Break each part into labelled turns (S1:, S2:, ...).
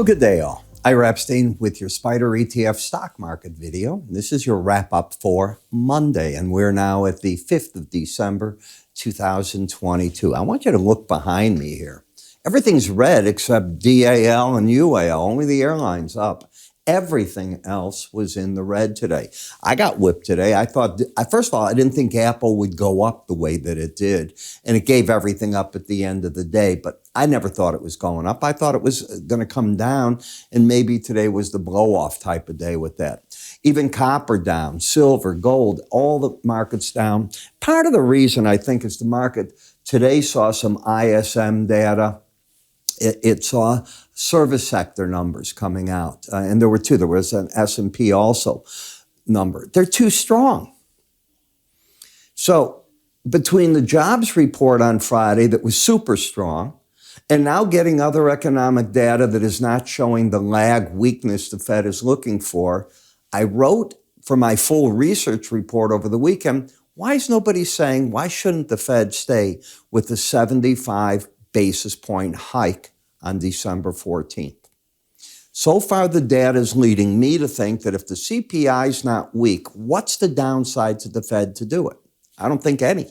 S1: Well, good day, all. Ira Epstein with your Spider ETF stock market video. This is your wrap-up for Monday, and we're now at the 5th of December, 2022. I want you to look behind me here. Everything's red except DAL and UAL, only the airline's up. Everything else was in the red today. I got whipped today. I thought, first of all, I didn't think Apple would go up the way that it did, and it gave everything up at the end of the day, but I never thought it was going up. I thought it was going to come down, and maybe today was the blow-off type of day with that. Even copper down, silver, gold, all the markets down. Part of the reason, I think, is the market today saw some ISM data. It saw service sector numbers coming out, and there were two. There was an S&P also number. They're too strong. So between the jobs report on Friday that was super strong, and now getting other economic data that is not showing the lag weakness the Fed is looking for, I wrote for my full research report over the weekend, why is nobody saying, why shouldn't the Fed stay with the 75 basis point hike on December 14th? So far, the data is leading me to think that if the CPI is not weak, what's the downside to the Fed to do it? I don't think any.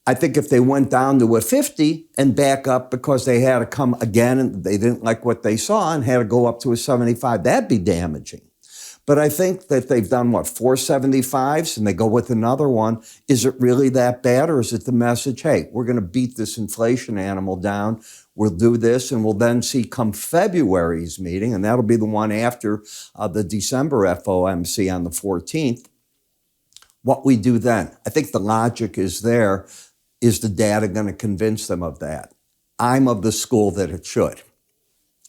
S1: I think if they went down to a 50 and back up because they had to come again and they didn't like what they saw and had to go up to a 75, that'd be damaging. But I think that they've done, 4 75s, and they go with another one. Is it really that bad, or is it the message, hey, we're going to beat this inflation animal down, we'll do this, and we'll then see come February's meeting, and that'll be the one after the December FOMC on the 14th, what we do then. I think the logic is there. Is the data going to convince them of that? I'm of the school that it should.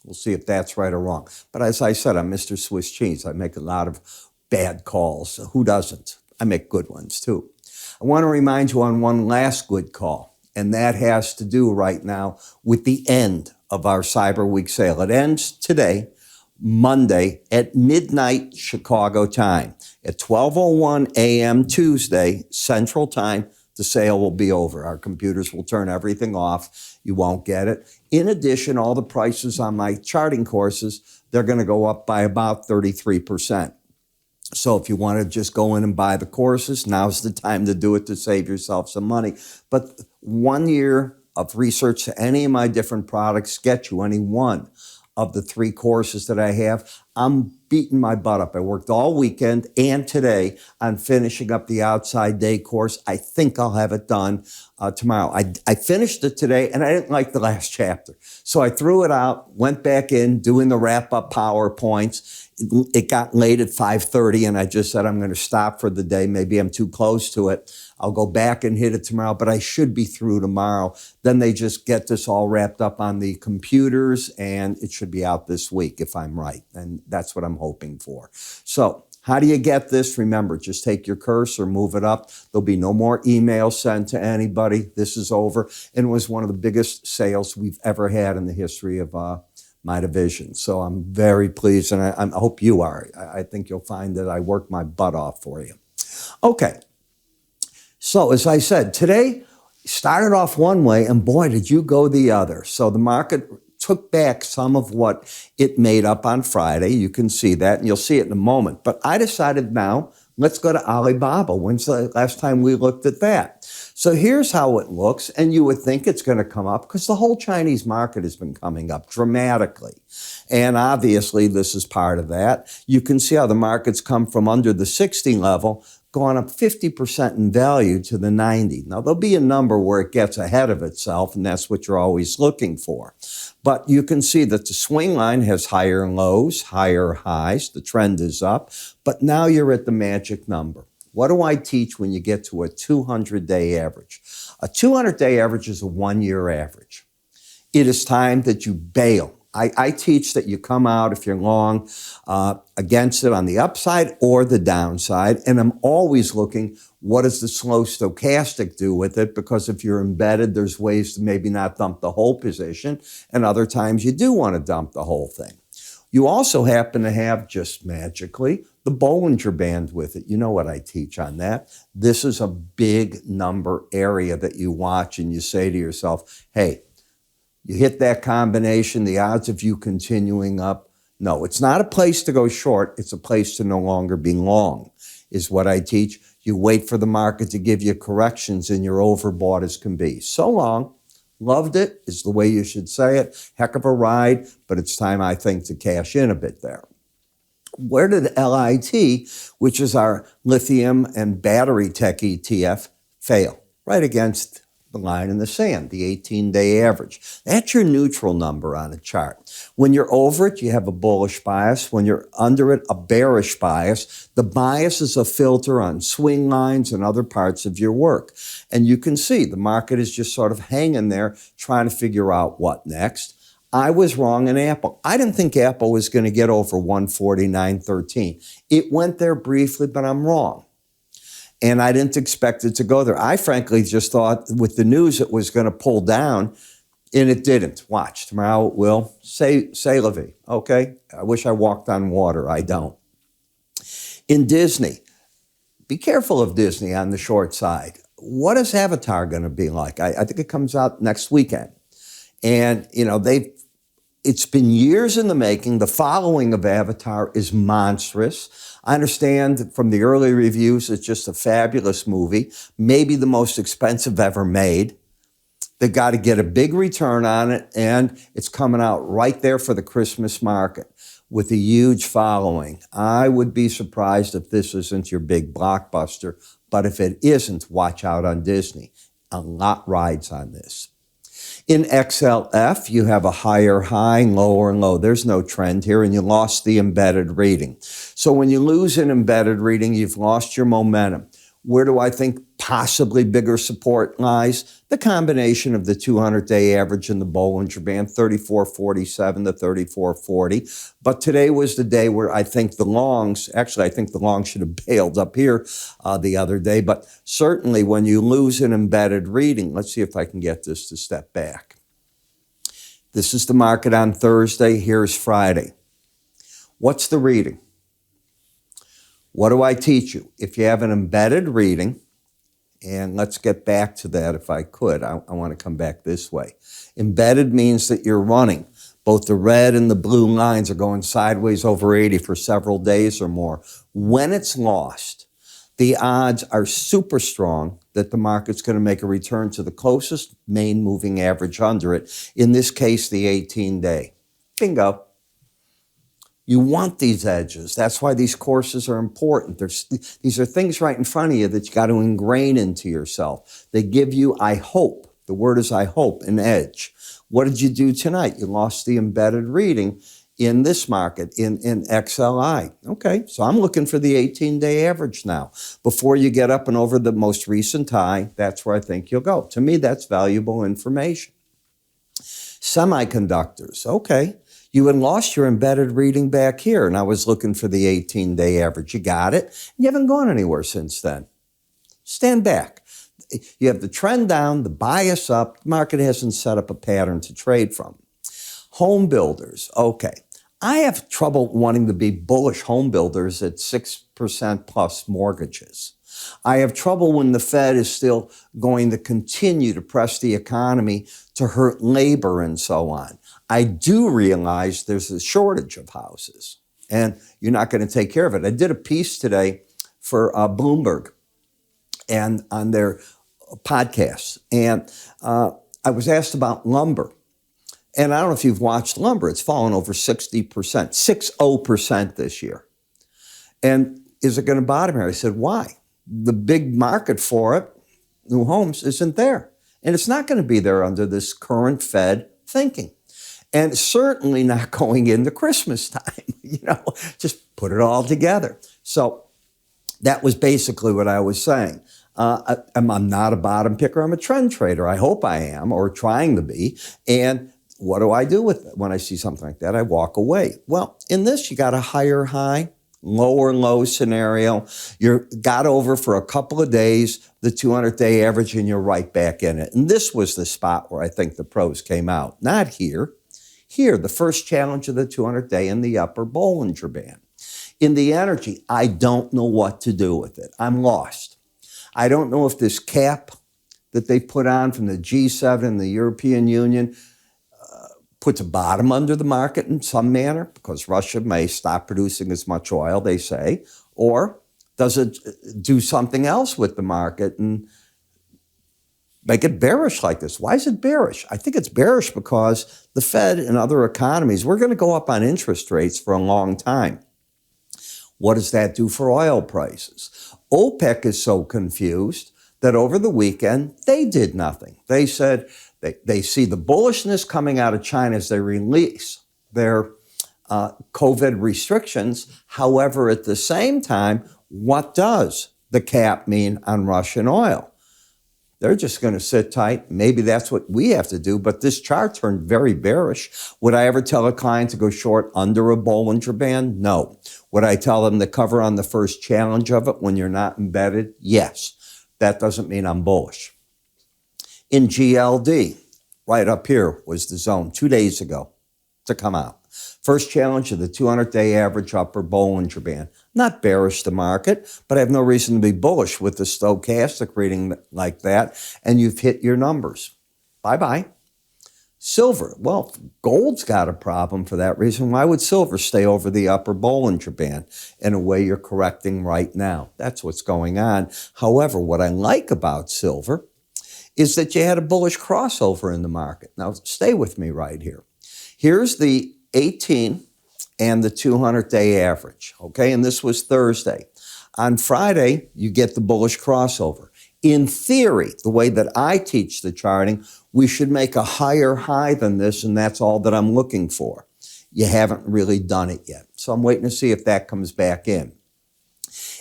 S1: We'll see if that's right or wrong. But as I said, I'm Mr. Swiss Cheese. I make a lot of bad calls. Who doesn't? I make good ones too. I want to remind you on one last good call, and that has to do right now with the end of our Cyber Week sale. It ends today, Monday, at midnight Chicago time. At 12:01 a.m. Tuesday, Central Time, the sale will be over. Our computers will turn everything off. You won't get it. In addition, all the prices on my charting courses, they're going to go up by about 33%. So if you want to just go in and buy the courses, now's the time to do it to save yourself some money. But 1 year of research to any of my different products get you any one of the 3 courses that I have. I'm beating my butt up. I worked all weekend and today on finishing up the outside day course. I think I'll have it done tomorrow. I finished it today, and I didn't like the last chapter. So I threw it out, went back in, doing the wrap-up PowerPoints. It got late at 5:30, and I just said I'm going to stop for the day. Maybe I'm too close to it. I'll go back and hit it tomorrow, but I should be through tomorrow. Then they just get this all wrapped up on the computers, and it should be out this week if I'm right. And that's what I'm hoping for. So how do you get this? Remember, just take your cursor, move it up. There'll be no more emails sent to anybody. This is over. And it was one of the biggest sales we've ever had in the history of my division. So I'm very pleased, and I hope you are. I think you'll find that I worked my butt off for you. Okay. So as I said, today started off one way, and boy, did you go the other. So the market took back some of what it made up on Friday. You can see that, and you'll see it in a moment. But I decided now, let's go to Alibaba. When's the last time we looked at that? So here's how it looks, and you would think it's going to come up because the whole Chinese market has been coming up dramatically. And obviously, this is part of that. You can see how the market's come from under the 60 level, gone up 50% in value to the 90. Now, there'll be a number where it gets ahead of itself, and that's what you're always looking for. But you can see that the swing line has higher lows, higher highs. The trend is up. But now you're at the magic number. What do I teach when you get to a 200-day average? A 200-day average is a 1-year average. It is time that you bail. I teach that you come out if you're long against it on the upside or the downside. And I'm always looking, what does the slow stochastic do with it? Because if you're embedded, there's ways to maybe not dump the whole position. And other times you do want to dump the whole thing. You also happen to have, just magically, the Bollinger Band with it. You know what I teach on that. This is a big number area that you watch and you say to yourself, hey, You hit that combination, the odds of you continuing up. No, it's not a place to go short. It's a place to no longer be long, is what I teach. You wait for the market to give you corrections and you're overbought as can be. So long. Loved it is the way you should say it. Heck of a ride, but it's time, I think, to cash in a bit there. Where did LIT, which is our lithium and battery tech ETF, fail? Right against the line in the sand, the 18-day average. That's your neutral number on a chart. When you're over it, you have a bullish bias. When you're under it, a bearish bias. The bias is a filter on swing lines and other parts of your work. And you can see the market is just sort of hanging there trying to figure out what next. I was wrong in Apple. I didn't think Apple was going to get over 149.13. It went there briefly, but I'm wrong. And I didn't expect it to go there. I frankly just thought with the news it was going to pull down, and it didn't. Watch, tomorrow it will. Say la vie, okay? I wish I walked on water. I don't. In Disney, be careful of Disney on the short side. What is Avatar going to be like? I think it comes out next weekend. And, it's been years in the making. The following of Avatar is monstrous. I understand from the early reviews, it's just a fabulous movie, maybe the most expensive ever made. They've got to get a big return on it, and it's coming out right there for the Christmas market with a huge following. I would be surprised if this isn't your big blockbuster, but if it isn't, watch out on Disney. A lot rides on this. In XLF, you have a higher high, lower low. There's no trend here, and you lost the embedded reading. So when you lose an embedded reading, you've lost your momentum. Where do I think possibly bigger support lies? The combination of the 200-day average and the Bollinger Band, 34.47 to 34.40. But today was the day where I think the longs should have bailed up here the other day. But certainly when you lose an embedded reading, let's see if I can get this to step back. This is the market on Thursday. Here's Friday. What's the reading? What do I teach you? If you have an embedded reading, and let's get back to that if I could. I want to come back this way. Embedded means that you're running. Both the red and the blue lines are going sideways over 80 for several days or more. When it's lost, the odds are super strong that the market's going to make a return to the closest main moving average under it, in this case, the 18-day. Bingo. You want these edges. That's why these courses are important. These are things right in front of you that you got to ingrain into yourself. They give you, I hope, the word is I hope, an edge. What did you do tonight? You lost the embedded reading in this market, in XLI. Okay, so I'm looking for the 18-day average now. Before you get up and over the most recent high, that's where I think you'll go. To me, that's valuable information. Semiconductors, okay. You had lost your embedded reading back here, and I was looking for the 18-day average. You got it. You haven't gone anywhere since then. Stand back. You have the trend down, the bias up. The market hasn't set up a pattern to trade from. Home builders, okay. I have trouble wanting to be bullish home builders at 6% plus mortgages. I have trouble when the Fed is still going to continue to press the economy to hurt labor and so on. I do realize there's a shortage of houses, and you're not going to take care of it. I did a piece today for Bloomberg and on their podcast, and I was asked about lumber. And I don't know if you've watched lumber. It's fallen over 60%, 60% this year. And is it going to bottom here? I said, why? The big market for it, new homes, isn't there. And it's not going to be there under this current Fed thinking. And certainly not going into Christmas time, just put it all together. So that was basically what I was saying. I'm not a bottom picker. I'm a trend trader. I hope I am, or trying to be. And what do I do with it? When I see something like that, I walk away. Well, in this, you got a higher high, lower low scenario. You're got over for a couple of days, the 200-day average, and you're right back in it. And this was the spot where I think the pros came out. Not here. Here, the first challenge of the 200-day in the upper Bollinger Band. In the energy, I don't know what to do with it. I'm lost. I don't know if this cap that they put on from the G7 and the European Union, puts a bottom under the market in some manner because Russia may stop producing as much oil, they say, or does it do something else with the market and make it bearish like this? Why is it bearish? I think it's bearish because the Fed and other economies, we're going to go up on interest rates for a long time. What does that do for oil prices? OPEC is so confused that over the weekend, they did nothing. They said they see the bullishness coming out of China as they release their COVID restrictions. However, at the same time, what does the cap mean on Russian oil? They're just going to sit tight. Maybe that's what we have to do. But this chart turned very bearish. Would I ever tell a client to go short under a Bollinger Band? No. Would I tell them to cover on the first challenge of it when you're not embedded? Yes. That doesn't mean I'm bullish. In GLD, right up here was the zone 2 days ago to come out. First challenge of the 200-day average upper Bollinger Band. Not bearish the market, but I have no reason to be bullish with the stochastic reading like that, and you've hit your numbers. Bye-bye. Silver. Well, gold's got a problem for that reason. Why would silver stay over the upper Bollinger Band in a way you're correcting right now? That's what's going on. However, what I like about silver is that you had a bullish crossover in the market. Now, stay with me right here. Here's the 18 and the 200-day average, okay? And this was Thursday. On Friday, you get the bullish crossover. In theory, the way that I teach the charting, we should make a higher high than this, and that's all that I'm looking for. You haven't really done it yet. So I'm waiting to see if that comes back in.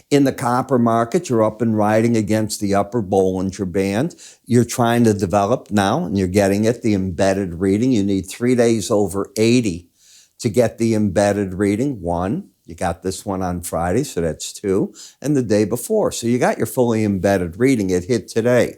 S1: In the copper market, you're up and riding against the upper Bollinger Band. You're trying to develop now, and you're getting it, the embedded reading. You need 3 days over 80 to get the embedded reading. 1, you got this one on Friday, so that's 2, and the day before. So you got your fully embedded reading. It hit today.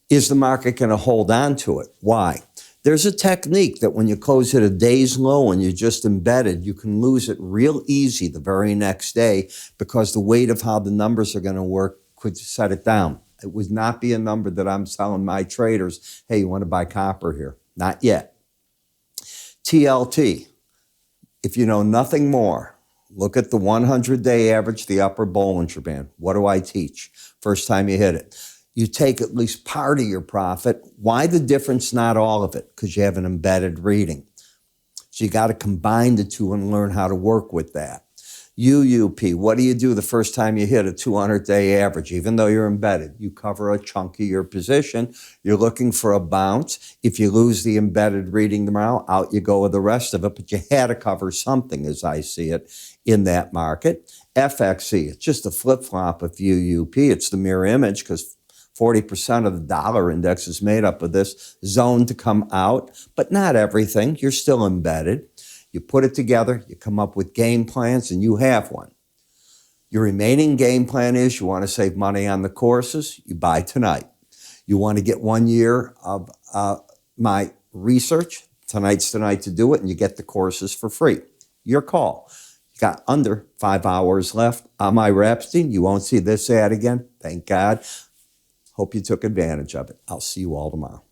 S1: Is the market going to hold on to it? Why? There's a technique that when you close at a day's low and you're just embedded, you can lose it real easy the very next day because the weight of how the numbers are going to work could set it down. It would not be a number that I'm telling my traders, hey, you want to buy copper here? Not yet. TLT. If you know nothing more, look at the 100-day average, the upper Bollinger Band. What do I teach? First time you hit it. You take at least part of your profit. Why the difference, not all of it? Because you have an embedded reading. So you got to combine the two and learn how to work with that. UUP, what do you do the first time you hit a 200-day average? Even though you're embedded, you cover a chunk of your position. You're looking for a bounce. If you lose the embedded reading tomorrow, out you go with the rest of it. But you had to cover something, as I see it, in that market. FXC, it's just a flip-flop of UUP. It's the mirror image because 40% of the dollar index is made up of this zone to come out, but not everything. You're still embedded. You put it together, you come up with game plans, and you have one. Your remaining game plan is you want to save money on the courses, you buy tonight. You want to get 1 year of my research, tonight's the night to do it, and you get the courses for free. Your call. You got under 5 hours left. I'm Ira Epstein. You won't see this ad again. Thank God. Hope you took advantage of it. I'll see you all tomorrow.